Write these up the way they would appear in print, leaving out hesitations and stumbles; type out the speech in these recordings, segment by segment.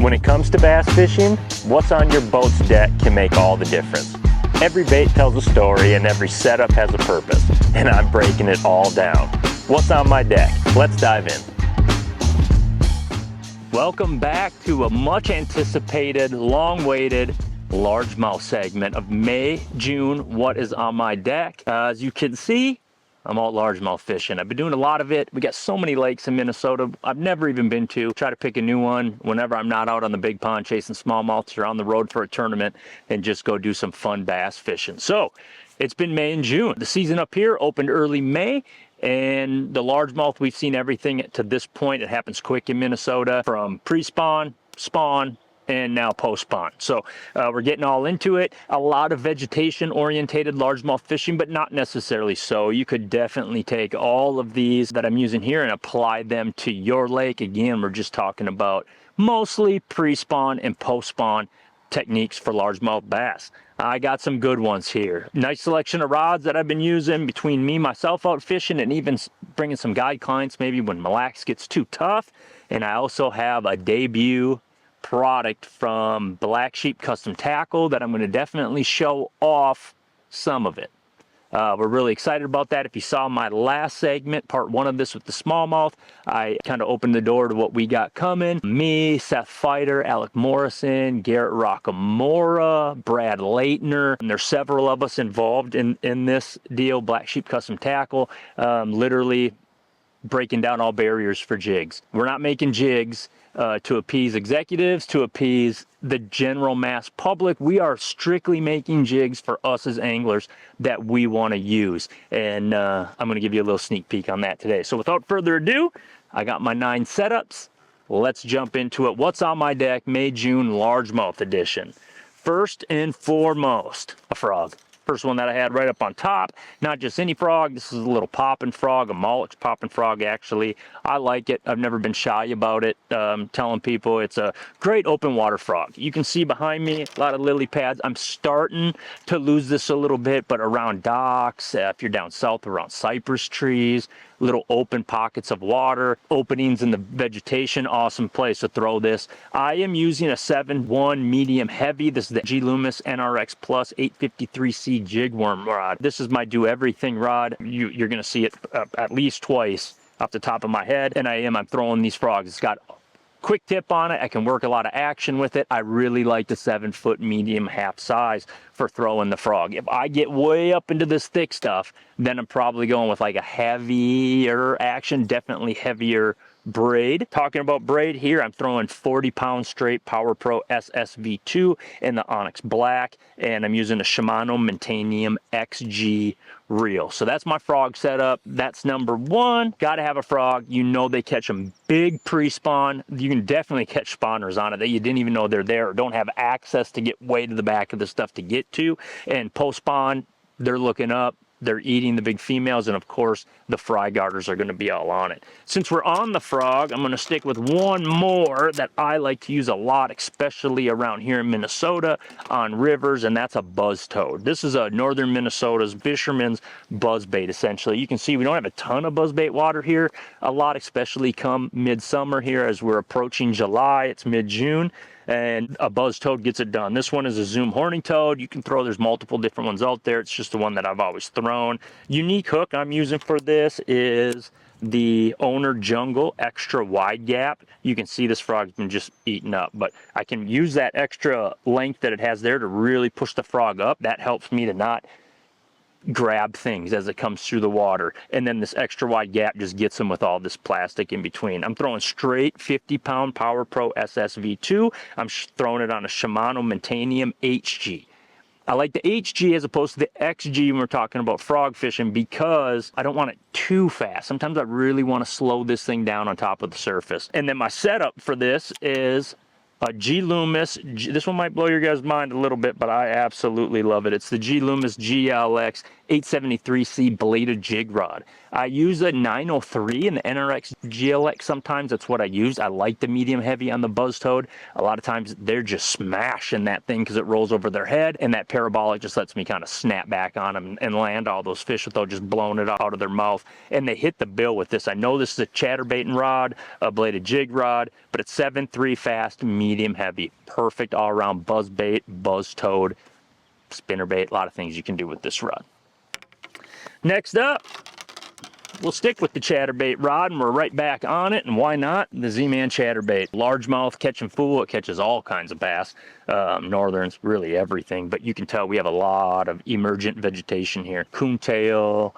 When it comes to bass fishing, what's on your boat's deck can make all the difference. Every bait tells a story and every setup has a purpose, and I'm breaking it all down. What's on my deck? Let's dive in. Welcome back to a much anticipated, long-awaited largemouth segment of May, June, what is on my deck. As you can see, I'm out largemouth fishing. I've been doing a lot of it. We got so many lakes in Minnesota I've never even been to. Try to pick a new one whenever I'm not out on the big pond chasing smallmouths or on the road for a tournament and just go do some fun bass fishing. So it's been May and June. The season up here opened early May, and the largemouth, we've seen everything to this point. It happens quick in Minnesota, from pre-spawn, spawn, and now post-spawn. So we're getting all into it. A lot of vegetation-orientated largemouth fishing, but not necessarily so. You could definitely take all of these that I'm using here and apply them to your lake. Again, we're just talking about mostly pre-spawn and post-spawn techniques for largemouth bass. I got some good ones here. Nice selection of rods that I've been using between me, myself out fishing, and even bringing some guide clients maybe when Mille Lacs gets too tough. And I also have a debut product from Black Sheep Custom Tackle that I'm going to definitely show off some of it. We're really excited about that. If you saw my last segment, part one of this with the smallmouth, I kind of opened the door to what we got coming. Me, Seth Fighter, Alec Morrison, Garrett Rockamora, Brad Leitner, and there's several of us involved in this deal, Black Sheep Custom Tackle, literally breaking down all barriers for jigs. We're not making jigs to appease executives, to appease the general mass public. We are strictly making jigs for us as anglers that we want to use. And I'm going to give you a little sneak peek on that today. So without further ado, I got my 9 setups. Let's jump into it. What's on my deck, May, June, largemouth edition. First and foremost, a frog. First one that I had right up on top, not just any frog. This is a little popping frog, a Mullet's popping frog actually. I like it. I've never been shy about it, telling people it's a great open water frog. You can see behind me a lot of lily pads. I'm starting to lose this a little bit, but around docks, if you're down south around cypress trees, little open pockets of water, openings in the vegetation, awesome place to throw this. I am using a 7-1 medium heavy. This is the G Loomis NRX Plus 853C jig worm rod. This is my do everything rod. You're gonna see it at least twice off the top of my head, and I'm throwing these frogs. It's got quick tip on it. I can work a lot of action with it. I really like the 7-foot medium half size for throwing the frog. If I get way up into this thick stuff, then I'm probably going with like a heavier action, definitely heavier braid. Talking about braid here, I'm throwing 40-pound straight Power Pro SSV2 in the Onyx Black, and I'm using a Shimano Mentanium XG reel. So that's my frog setup. That's number one. Got to have a frog. You know they catch them big pre-spawn. You can definitely catch spawners on it that you didn't even know they're there or don't have access to get way to the back of the stuff to get to. And post-spawn, they're looking up. They're eating the big females, and of course the fry garters are going to be all on it. Since we're on the frog, I'm going to stick with one more that I like to use a lot, especially around here in Minnesota on rivers, and that's a buzz toad. This is a northern Minnesota's fisherman's buzz bait. Essentially, you can see we don't have a ton of buzz bait water here a lot, especially come midsummer here as we're approaching July. It's mid-June, and a buzz toad gets it done. This one is a Zoom horning toad. You can throw, there's multiple different ones out there. It's just the one that I've always thrown. Unique hook I'm using for this is the Owner Jungle extra wide gap. You can see this frog's been just eaten up, but I can use that extra length that it has there to really push the frog up. That helps me to not grab things as it comes through the water, and then this extra wide gap just gets them with all this plastic in between. I'm throwing straight 50-pound Power Pro SSV2. I'm throwing it on a Shimano Mentanium HG. I like the HG as opposed to the XG when we're talking about frog fishing because I don't want it too fast. Sometimes I really want to slow this thing down on top of the surface. And then my setup for this is a G Loomis. This one might blow your guys' mind a little bit, but I absolutely love it. It's the G Loomis GLX 873C bladed jig rod. I use a 903 in the NRX GLX sometimes. That's what I use. I like the medium heavy on the buzz toad. A lot of times they're just smashing that thing because it rolls over their head, and that parabolic just lets me kind of snap back on them and land all those fish without just blowing it out of their mouth. And they hit the bill with this. I know this is a chatterbaiting rod, a bladed jig rod, but it's 7.3 fast, medium heavy. Perfect all around buzz bait, buzz toad, spinnerbait, a lot of things you can do with this rod. Next up, we'll stick with the chatterbait rod, and we're right back on it, and why not? The Z-Man chatterbait. Largemouth, catching fool, it catches all kinds of bass. Northerns, really everything, but you can tell we have a lot of emergent vegetation here. Coontail,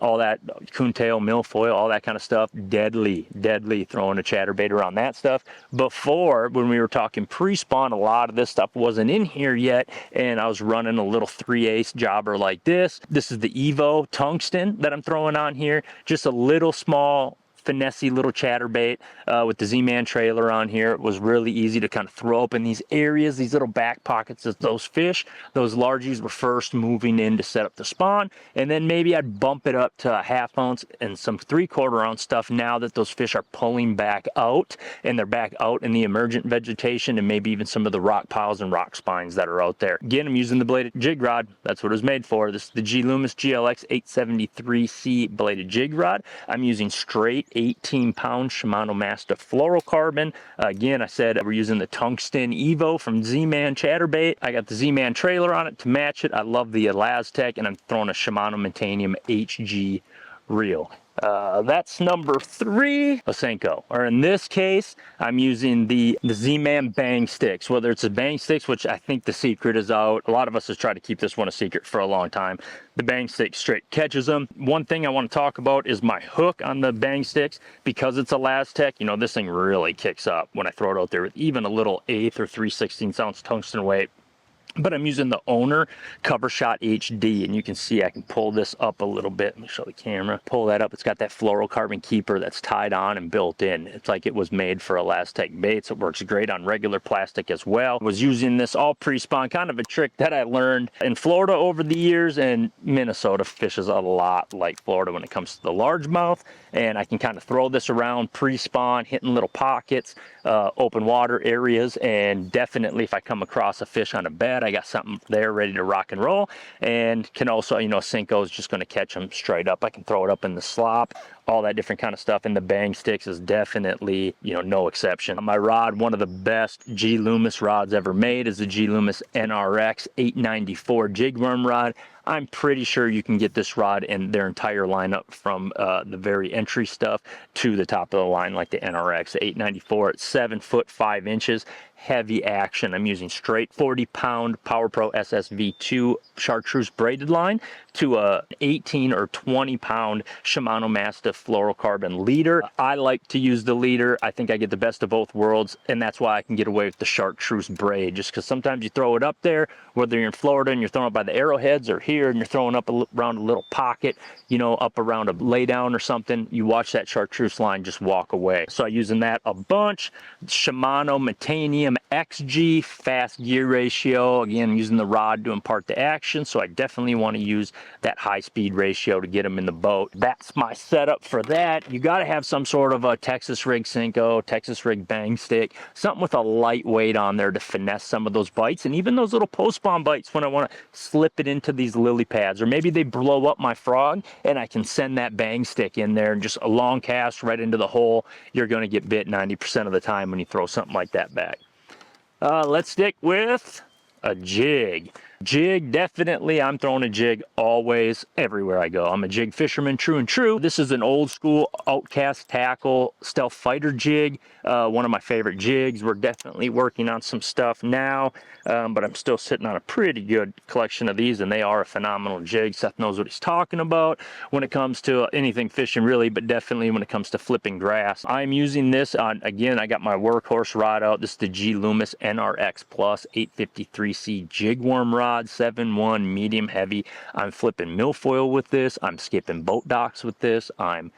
all that, coontail, milfoil, all that kind of stuff. Deadly, deadly throwing a chatterbaiter on that stuff. Before, when we were talking pre-spawn, a lot of this stuff wasn't in here yet, and I was running a little 3/8 jobber like this. This is the Evo tungsten that I'm throwing on here. Just a little small, finessey little chatterbait with the Z-Man trailer on here. It was really easy to kind of throw up in these areas, these little back pockets of those fish. Those largies were first moving in to set up the spawn, and then maybe I'd bump it up to a 1/2 ounce and some 3/4 ounce stuff now that those fish are pulling back out, and they're back out in the emergent vegetation, and maybe even some of the rock piles and rock spines that are out there. Again, I'm using the bladed jig rod. That's what it was made for. This is the G Loomis GLX 873C bladed jig rod. I'm using straight 18-pound Shimano Master fluorocarbon. Again, I said we're using the tungsten Evo from Z-Man chatterbait. I got the Z-Man trailer on it to match it. I love the Elastec, and I'm throwing a Shimano Titanium HG reel. That's number 3, a Senko. Or in this case, I'm using the Z-Man bang sticks. Whether it's the bang sticks, which I think the secret is out. A lot of us has tried to keep this one a secret for a long time. The bang stick straight catches them. One thing I want to talk about is my hook on the bang sticks. Because it's a Elastec, you know, this thing really kicks up when I throw it out there with even a little 1/8 or 3/16 ounce tungsten weight. But I'm using the Owner Cover Shot HD, and you can see I can pull this up a little bit. Let me show the camera. Pull that up. It's got that fluorocarbon keeper that's tied on and built in. It's like it was made for Elastec baits. It works great on regular plastic as well. I was using this all pre-spawn, kind of a trick that I learned in Florida over the years, and Minnesota fishes a lot like Florida when it comes to the largemouth, and I can kind of throw this around pre-spawn, hitting little pockets, open water areas, and definitely if I come across a fish on a bed, I got something there ready to rock and roll, and can also, you know, Senko is just going to catch them straight up. I can throw it up in the slop, all that different kind of stuff, and the bang sticks is definitely, you know, no exception. My rod, one of the best G Loomis rods ever made, is the G Loomis NRX 894 jig worm rod. I'm pretty sure you can get this rod in their entire lineup from the very entry stuff to the top of the line, like the NRX 894 at 7 foot 5 inches. Heavy action. I'm using straight 40-pound Power Pro SSV2 chartreuse braided line to a 18 or 20-pound Shimano Mastiff fluorocarbon leader. I like to use the leader. I think I get the best of both worlds, and that's why I can get away with the chartreuse braid, just because sometimes you throw it up there, whether you're in Florida and you're throwing it by the arrowheads, or here and you're throwing up around a little pocket, you know, up around a laydown or something, you watch that chartreuse line just walk away. So I'm using that a bunch. Shimano Titanium XG fast gear ratio. Again, I'm using the rod to impart the action, so I definitely want to use that high speed ratio to get them in the boat. That's my setup for that. You got to have some sort of a Texas rig Senko, Texas rig bang stick, something with a light weight on there to finesse some of those bites, and even those little post spawn bites when I want to slip it into these lily pads, or maybe they blow up my frog and I can send that bang stick in there and just a long cast right into the hole. You're going to get bit 90% of the time when you throw something like that back. Let's stick with a jig. Jig, definitely, I'm throwing a jig always, everywhere I go. I'm a jig fisherman, true and true. This is an old school Outcast Tackle Stealth Fighter jig. One of my favorite jigs. We're definitely working on some stuff now, but I'm still sitting on a pretty good collection of these, and they are a phenomenal jig. Seth knows what he's talking about when it comes to anything fishing, really, but definitely when it comes to flipping grass. I'm using this on, again, I got my workhorse rod out. This is the G Loomis NRX Plus 853C jig worm rod. 7-1 medium heavy. I'm flipping milfoil with this. I'm skipping boat docks with this. I'm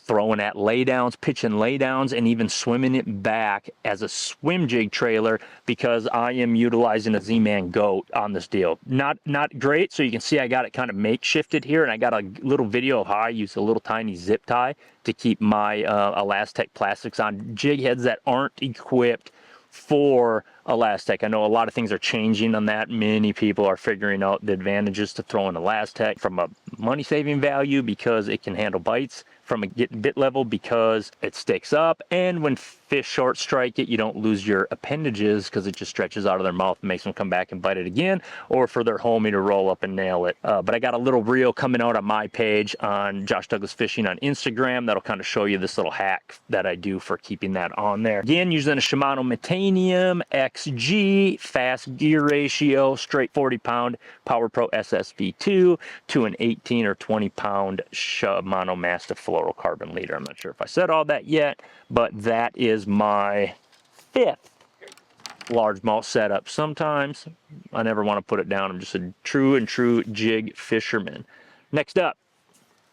throwing at laydowns, pitching laydowns, and even swimming it back as a swim jig trailer because I am utilizing a Z-Man goat on this deal. Not great, so you can see I got it kind of makeshifted here, and I got a little video of how I use a little tiny zip tie to keep my Elastec plastics on jig heads that aren't equipped for Elastec. I know a lot of things are changing on that. Many people are figuring out the advantages to throwing Elastec from a money saving value because it can handle bites, from a bit level because it sticks up, and when fish short strike it, you don't lose your appendages because it just stretches out of their mouth and makes them come back and bite it again, or for their homie to roll up and nail it. But I got a little reel coming out on my page on Josh Douglas Fishing on Instagram that'll kind of show you this little hack that I do for keeping that on there. Again, using a Shimano Metanium XG, fast gear ratio, straight 40-pound Power Pro SSV2 to an 18 or 20-pound Shimano Mastiff fluorocarbon leader. I'm not sure if I said all that yet, but that is my 5th largemouth setup. Sometimes I never want to put it down. I'm just a true jig fisherman. Next up,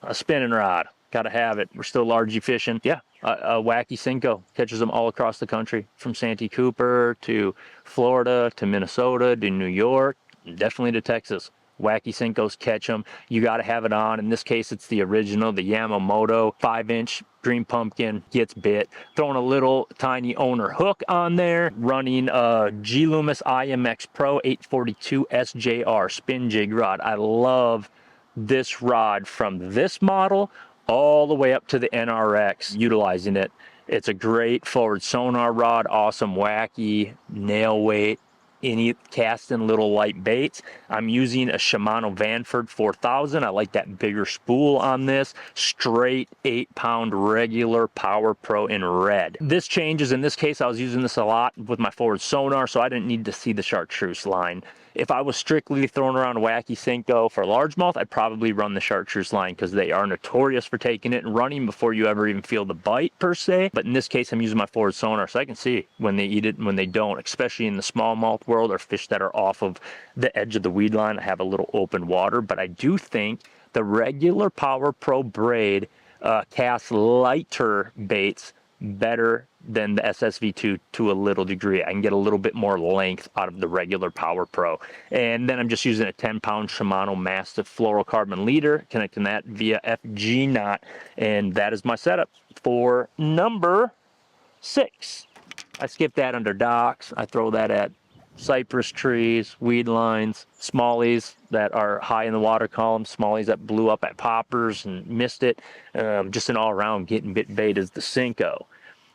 a spinning rod. Gotta have it. We're still largey fishing. Yeah, a wacky Cinco. Catches them all across the country, from Santee Cooper to Florida to Minnesota to New York, definitely to Texas. Wacky Cincos catch them. You got to have it on. In this case, it's the original, the Yamamoto 5-inch green pumpkin gets bit. Throwing a little tiny owner hook on there. Running a G Loomis IMX Pro 842 SJR spin jig rod. I love this rod from this model all the way up to the NRX, utilizing it. It's a great forward sonar rod, awesome wacky nail weight, any casting little light baits. I'm using a Shimano Vanford 4000. I like that bigger spool on this. Straight 8-pound regular Power Pro in red. This changes. In this case, I was using this a lot with my forward sonar, so I didn't need to see the chartreuse line. If I was strictly throwing around a wacky Cinco for largemouth, I'd probably run the chartreuse line because they are notorious for taking it and running before you ever even feel the bite per se. But in this case, I'm using my forward sonar, so I can see when they eat it and when they don't, especially in the smallmouth world or fish that are off of the edge of the weed line. I have a little open water, but I do think the regular Power Pro braid casts lighter baits better than the SSV2 to a little degree. I can get a little bit more length out of the regular Power Pro. And then I'm just using a 10-pound Shimano Mastiff fluorocarbon leader, connecting that via FG knot. And that is my setup for number 6. I skip that under docks. I throw that at cypress trees, weed lines, smallies that are high in the water column, smallies that blew up at poppers and missed it. Just an all-around getting bit bait is the Cinco.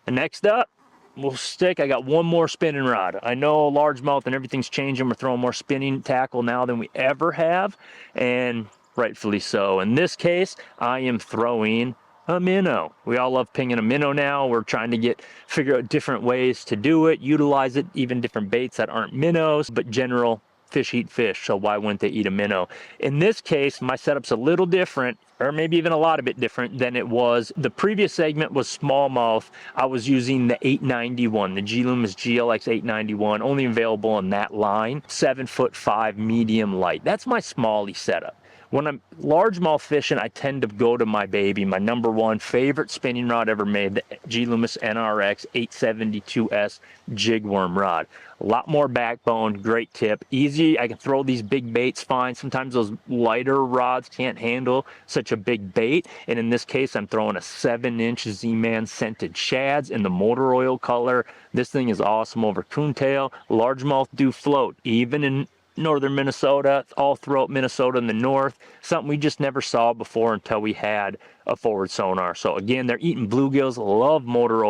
And next up, I got one more spinning rod. I know largemouth and everything's changing. We're throwing more spinning tackle now than we ever have, and rightfully so. In this case, I am throwing a minnow. We all love pinging a minnow now. We're trying to figure out different ways to do it, utilize it, even different baits that aren't minnows, but general fish eat fish, so why wouldn't they eat a minnow? In this case, my setup's a little different, or maybe even a lot of bit different than it was. The previous segment was smallmouth. I was using the 891, the G Loomis GLX 891, only available in that line, 7'5" medium light. That's my smallie setup. When I'm largemouth fishing, I tend to go to my baby, my number one favorite spinning rod ever made, the G Loomis NRX 872S jig worm rod. A lot more backbone, great tip, easy. I can throw these big baits fine. Sometimes those lighter rods can't handle such a big bait. And in this case, I'm throwing a 7-inch Z-Man scented shads in the motor oil color. This thing is awesome over coontail. Largemouth do float, even in northern Minnesota, all throughout Minnesota in the north. Something we just never saw before until we had a forward sonar. So again, they're eating bluegills, love motor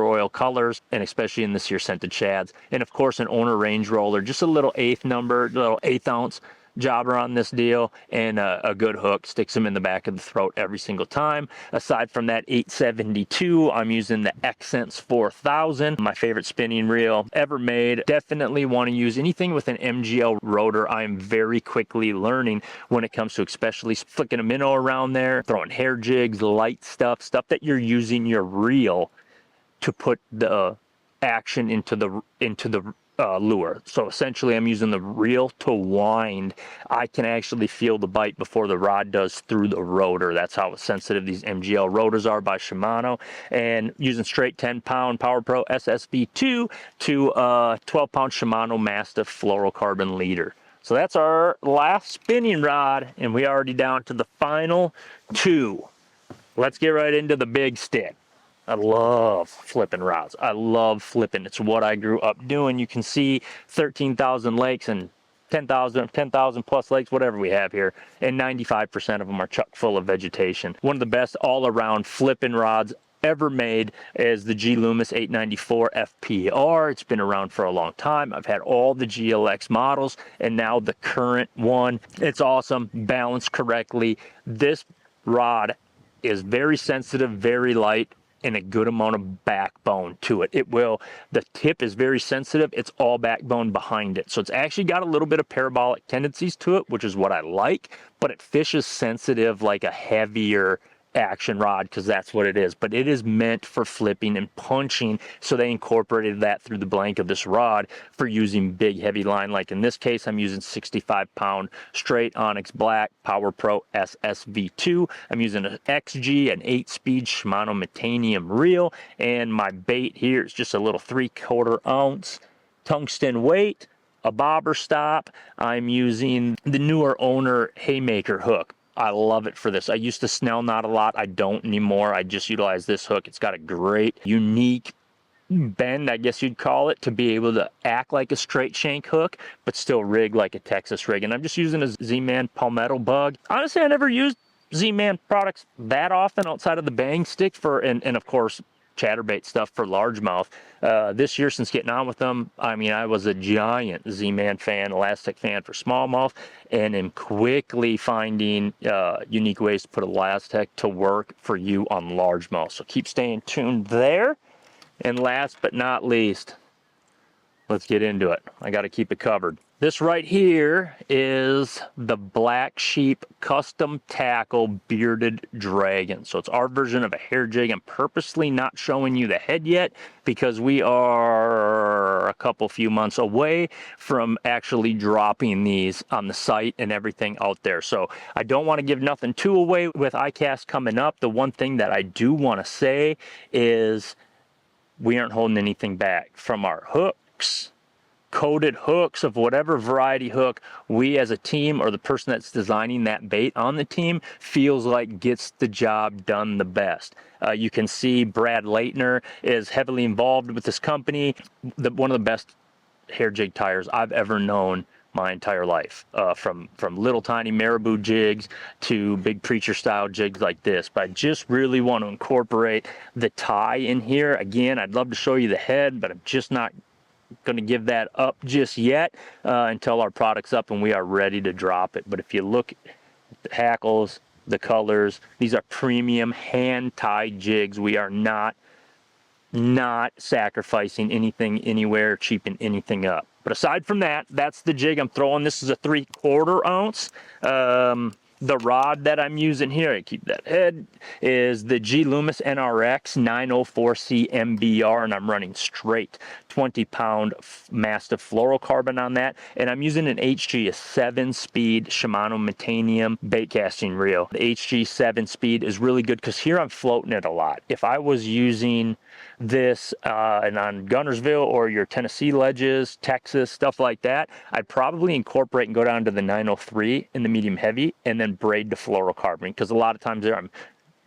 oil colors, and especially in this here scented shads. And of course, an owner range roller, just a little 1/8 ounce jobber on this deal, and a good hook sticks them in the back of the throat every single time. Aside from that 872, I'm using the Xsense 4000, my favorite spinning reel ever made. Definitely want to use anything with an MGL rotor. I am very quickly learning when it comes to especially flicking a minnow around there, throwing hair jigs, light stuff that you're using your reel to put the action into the lure. So essentially I'm using the reel to wind. I can actually feel the bite before the rod does through the rotor. That's how sensitive these MGL rotors are by Shimano. And using straight 10-pound Power Pro SSV2 to 12-pound Shimano Mastiff fluorocarbon leader. So that's our last spinning rod, and we are already down to the final two. Let's get right into the big stick. I love flipping rods. I love flipping. It's what I grew up doing. You can see 13,000 lakes and 10,000 plus lakes, whatever we have here, and 95% of them are chock full of vegetation. One of the best all-around flipping rods ever made is the G Loomis 894 FPR. It's been around for a long time. I've had all the GLX models and now the current one. It's awesome, balanced correctly. This rod is very sensitive, very light, and a good amount of backbone to it. The tip is very sensitive. It's all backbone behind it. So it's actually got a little bit of parabolic tendencies to it, which is what I like, but it fishes sensitive like a heavier action rod, because that's what it is. But it is meant for flipping and punching, so they incorporated that through the blank of this rod for using big heavy line. Like in this case, I'm using 65-pound straight Onyx Black Power Pro SSV2. I'm using an XG, an 8-speed Shimano Metanium reel, and my bait here is just a little 3/4 ounce tungsten weight, a bobber stop. I'm using the newer owner Haymaker hook. I love it for this. I used to snell knot a lot. I don't anymore. I just utilize this hook. It's got a great, unique bend, I guess you'd call it, to be able to act like a straight shank hook, but still rig like a Texas rig. And I'm just using a Z-Man palmetto bug. Honestly, I never used Z-Man products that often outside of the bang stick and of course, chatterbait stuff for largemouth. This year, since getting on with them, I mean, I was a giant Z-Man fan, elastic fan for smallmouth, and am quickly finding unique ways to put elastic to work for you on largemouth. So keep staying tuned there. And last but not least, let's get into it. I got to keep it covered. This right here is the Black Sheep Custom Tackle Bearded Dragon. So it's our version of a hair jig. I'm purposely not showing you the head yet because we are a few months away from actually dropping these on the site and everything out there. So I don't want to give nothing too away with iCast coming up. The one thing that I do want to say is we aren't holding anything back from our hooks. Coated hooks of whatever variety hook we as a team or the person that's designing that bait on the team feels like gets the job done the best. You can see Brad Leitner is heavily involved with this company. One of the best hair jig tires I've ever known my entire life, from little tiny marabou jigs to big preacher style jigs like this. But I just really want to incorporate the tie in here. Again, I'd love to show you the head, but I'm just not going to give that up just yet until our product's up and we are ready to drop it. But if you look at the hackles, the colors, these are premium hand-tied jigs. We are not sacrificing anything anywhere, cheaping anything up. But aside from that, that's the jig I'm throwing. This is a 3/4 ounce. The rod that I'm using here, I keep that head, is the G Loomis NRX 904C MBR, and I'm running straight 20-pound Mastiff fluorocarbon on that. And I'm using an HG, a 7-speed Shimano Metanium bait casting reel. The HG 7-speed is really good because here I'm floating it a lot. If I was using this and on Gunnersville or your Tennessee ledges, Texas, stuff like that, I'd probably incorporate and go down to the 903 in the medium heavy and then braid the fluorocarbon, because a lot of times there I'm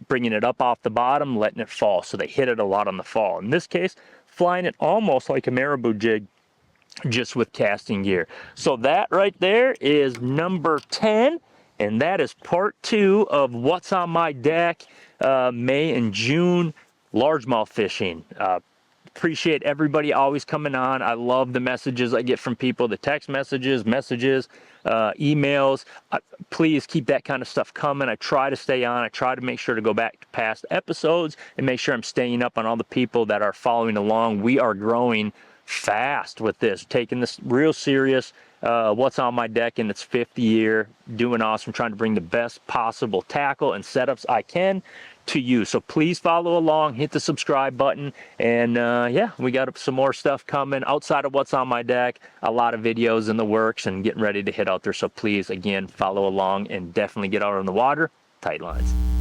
bringing it up off the bottom, letting it fall, so they hit it a lot on the fall. In this case, flying it almost like a marabou jig, just with casting gear. So that right there is number 10, and that is part 2 of what's on my deck, May and June largemouth fishing. Appreciate everybody always coming on. I love the messages I get from people, the text messages, emails. Please keep that kind of stuff coming. I try to stay on. I try to make sure to go back to past episodes and make sure I'm staying up on all the people that are following along. We are growing fast with this, taking this real serious. What's on my deck in its 5th year, doing awesome, trying to bring the best possible tackle and setups I can to you. So please follow along, hit the subscribe button, and yeah, we got some more stuff coming outside of what's on my deck. A lot of videos in the works and getting ready to hit out there. So please, again, follow along and definitely get out on the water. Tight lines.